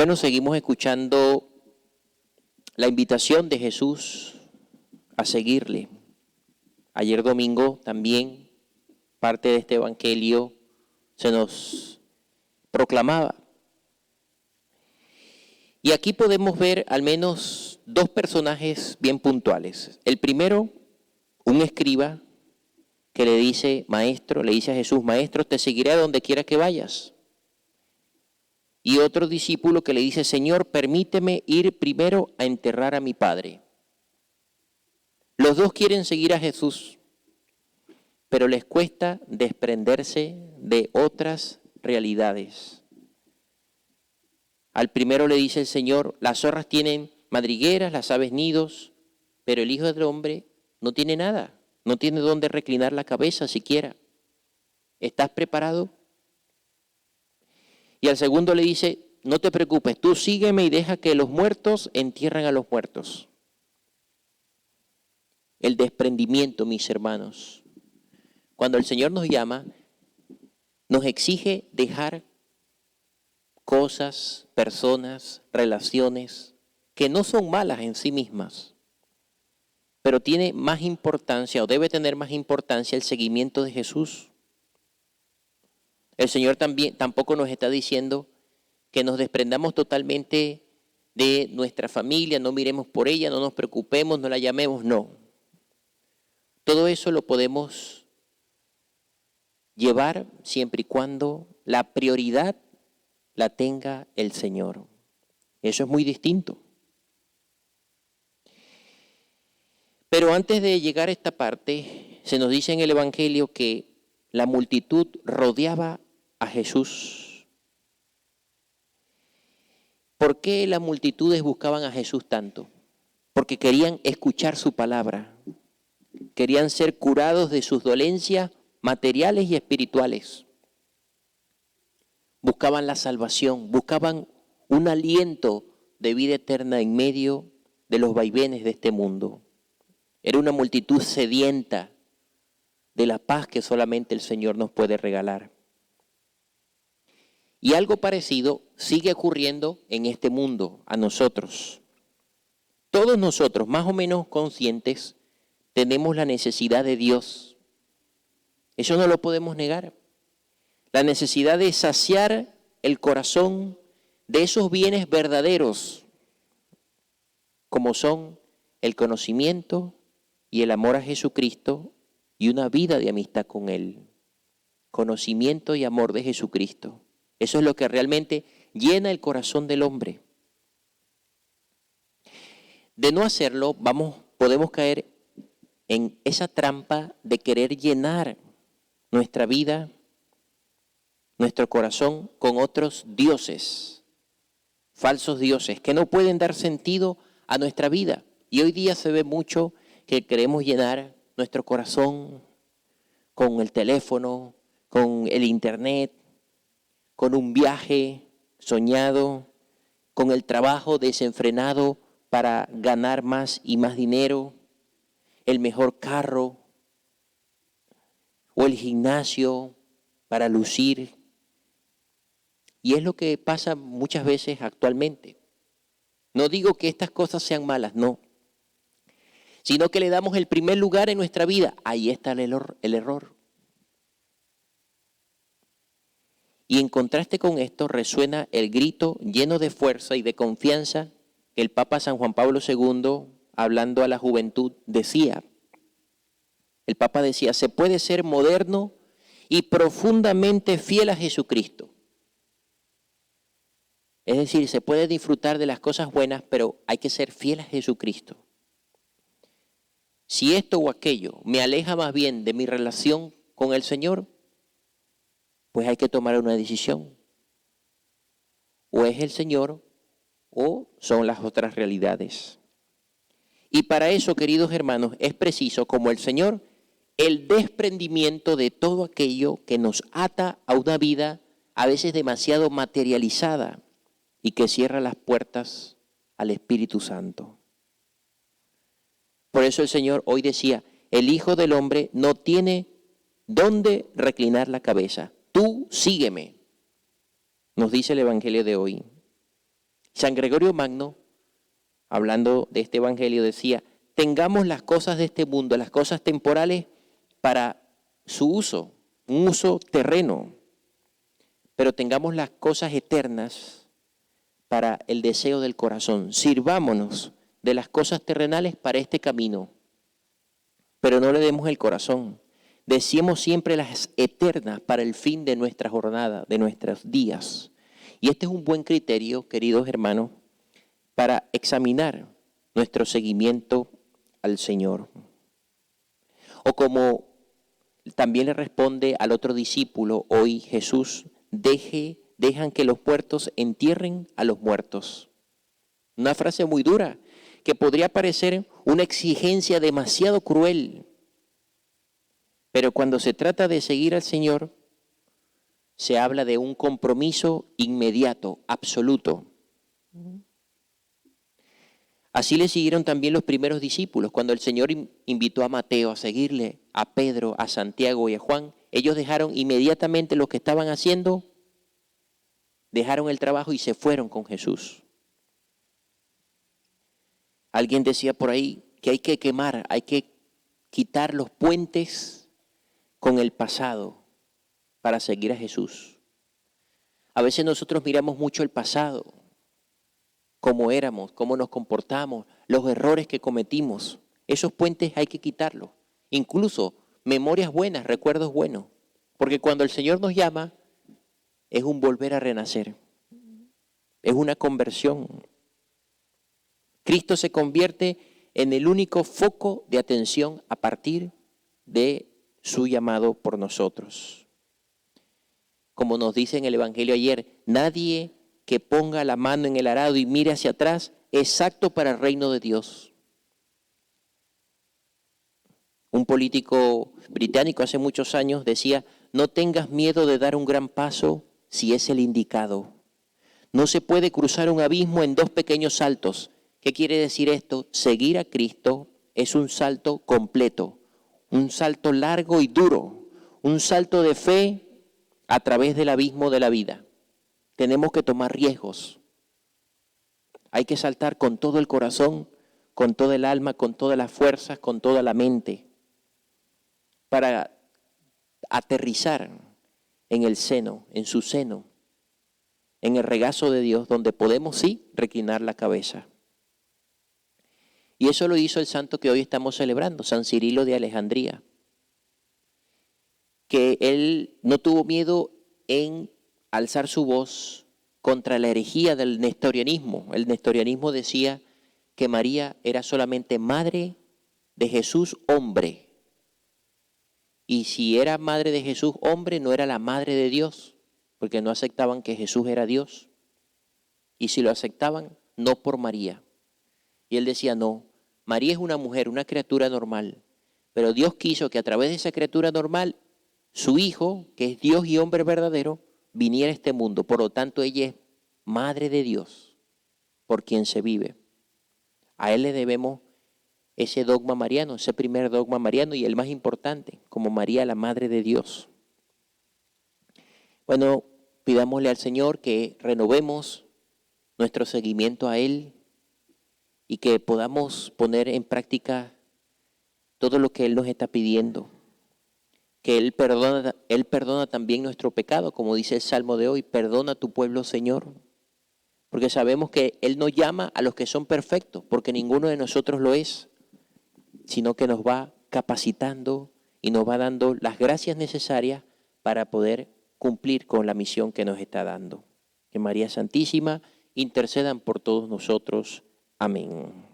Bueno, seguimos escuchando la invitación de Jesús a seguirle. Ayer domingo también parte de este evangelio se nos proclamaba. Y aquí podemos ver al menos dos personajes bien puntuales. El primero, un escriba que le dice a Jesús, maestro, te seguiré a donde quiera que vayas. Y otro discípulo que le dice, Señor, permíteme ir primero a enterrar a mi padre. Los dos quieren seguir a Jesús, pero les cuesta desprenderse de otras realidades. Al primero le dice el Señor, las zorras tienen madrigueras, las aves nidos, pero el Hijo del Hombre no tiene nada, no tiene dónde reclinar la cabeza siquiera. ¿Estás preparado? Y al segundo le dice, no te preocupes, tú sígueme y deja que los muertos entierren a los muertos. El desprendimiento, mis hermanos. Cuando el Señor nos llama, nos exige dejar cosas, personas, relaciones que no son malas en sí mismas, pero tiene más importancia o debe tener más importancia el seguimiento de Jesús. El Señor tampoco nos está diciendo que nos desprendamos totalmente de nuestra familia, no miremos por ella, no nos preocupemos, no la llamemos, no. Todo eso lo podemos llevar siempre y cuando la prioridad la tenga el Señor. Eso es muy distinto. Pero antes de llegar a esta parte, se nos dice en el Evangelio que la multitud rodeaba a Jesús. ¿Por qué las multitudes buscaban a Jesús tanto? Porque querían escuchar su palabra. Querían ser curados de sus dolencias materiales y espirituales. Buscaban la salvación, buscaban un aliento de vida eterna en medio de los vaivenes de este mundo. Era una multitud sedienta de la paz que solamente el Señor nos puede regalar. Y algo parecido sigue ocurriendo en este mundo, a nosotros. Todos nosotros, más o menos conscientes, tenemos la necesidad de Dios. Eso no lo podemos negar. La necesidad de saciar el corazón de esos bienes verdaderos, como son el conocimiento y el amor a Jesucristo y una vida de amistad con Él. Conocimiento y amor de Jesucristo. Eso es lo que realmente llena el corazón del hombre. De no hacerlo, podemos caer en esa trampa de querer llenar nuestra vida, nuestro corazón con otros dioses, falsos dioses, que no pueden dar sentido a nuestra vida. Y hoy día se ve mucho que queremos llenar nuestro corazón con el teléfono, con el internet, con un viaje soñado, con el trabajo desenfrenado para ganar más y más dinero, el mejor carro o el gimnasio para lucir. Y es lo que pasa muchas veces actualmente. No digo que estas cosas sean malas, no. Sino que le damos el primer lugar en nuestra vida. Ahí está el error. Y en contraste con esto resuena el grito lleno de fuerza y de confianza que el Papa San Juan Pablo II, hablando a la juventud, decía. El Papa decía, se puede ser moderno y profundamente fiel a Jesucristo. Es decir, se puede disfrutar de las cosas buenas, pero hay que ser fiel a Jesucristo. Si esto o aquello me aleja más bien de mi relación con el Señor, pues hay que tomar una decisión. O es el Señor o son las otras realidades. Y para eso, queridos hermanos, es preciso, como el Señor, el desprendimiento de todo aquello que nos ata a una vida a veces demasiado materializada y que cierra las puertas al Espíritu Santo. Por eso el Señor hoy decía, el Hijo del Hombre no tiene dónde reclinar la cabeza. Tú sígueme, nos dice el Evangelio de hoy. San Gregorio Magno, hablando de este evangelio, decía, tengamos las cosas de este mundo, las cosas temporales, para su uso, un uso terreno, pero tengamos las cosas eternas para el deseo del corazón. Sirvámonos de las cosas terrenales para este camino, pero no le demos el corazón. Deseemos siempre las eternas para el fin de nuestra jornada, de nuestros días. Y este es un buen criterio, queridos hermanos, para examinar nuestro seguimiento al Señor. O como también le responde al otro discípulo hoy Jesús, dejan que los muertos entierren a los muertos. Una frase muy dura, que podría parecer una exigencia demasiado cruel. Pero cuando se trata de seguir al Señor, se habla de un compromiso inmediato, absoluto. Así le siguieron también los primeros discípulos. Cuando el Señor invitó a Mateo a seguirle, a Pedro, a Santiago y a Juan, ellos dejaron inmediatamente lo que estaban haciendo, dejaron el trabajo y se fueron con Jesús. Alguien decía por ahí que hay que quemar, hay que quitar los puentes con el pasado para seguir a Jesús. A veces nosotros miramos mucho el pasado, cómo éramos, cómo nos comportamos, los errores que cometimos. Esos puentes hay que quitarlos. Incluso memorias buenas, recuerdos buenos. Porque cuando el Señor nos llama, es un volver a renacer. Es una conversión. Cristo se convierte en el único foco de atención a partir de su llamado por nosotros. Como nos dice en el Evangelio ayer, nadie que ponga la mano en el arado y mire hacia atrás es apto para el reino de Dios. Un político británico hace muchos años decía, no tengas miedo de dar un gran paso si es el indicado. No se puede cruzar un abismo en dos pequeños saltos. ¿Qué quiere decir esto? Seguir a Cristo es un salto completo, un salto largo y duro, un salto de fe a través del abismo de la vida. Tenemos que tomar riesgos. Hay que saltar con todo el corazón, con toda el alma, con todas las fuerzas, con toda la mente, para aterrizar en el seno, en su seno, en el regazo de Dios, donde podemos sí reclinar la cabeza. Y eso lo hizo el santo que hoy estamos celebrando, San Cirilo de Alejandría, que él no tuvo miedo en alzar su voz contra la herejía del nestorianismo. El nestorianismo decía que María era solamente madre de Jesús hombre. Y si era madre de Jesús hombre, no era la madre de Dios, porque no aceptaban que Jesús era Dios. Y si lo aceptaban, no por María. Y él decía, no, María es una mujer, una criatura normal, pero Dios quiso que a través de esa criatura normal, su Hijo, que es Dios y hombre verdadero, viniera a este mundo. Por lo tanto, ella es madre de Dios, por quien se vive. A Él le debemos ese dogma mariano, ese primer dogma mariano y el más importante, como María, la Madre de Dios. Bueno, pidámosle al Señor que renovemos nuestro seguimiento a Él y que podamos poner en práctica todo lo que Él nos está pidiendo. Que Él perdona también nuestro pecado, como dice el Salmo de hoy, perdona a tu pueblo, Señor. Porque sabemos que Él no llama a los que son perfectos, porque ninguno de nosotros lo es, sino que nos va capacitando y nos va dando las gracias necesarias para poder cumplir con la misión que nos está dando. Que María Santísima intercedan por todos nosotros. Amén.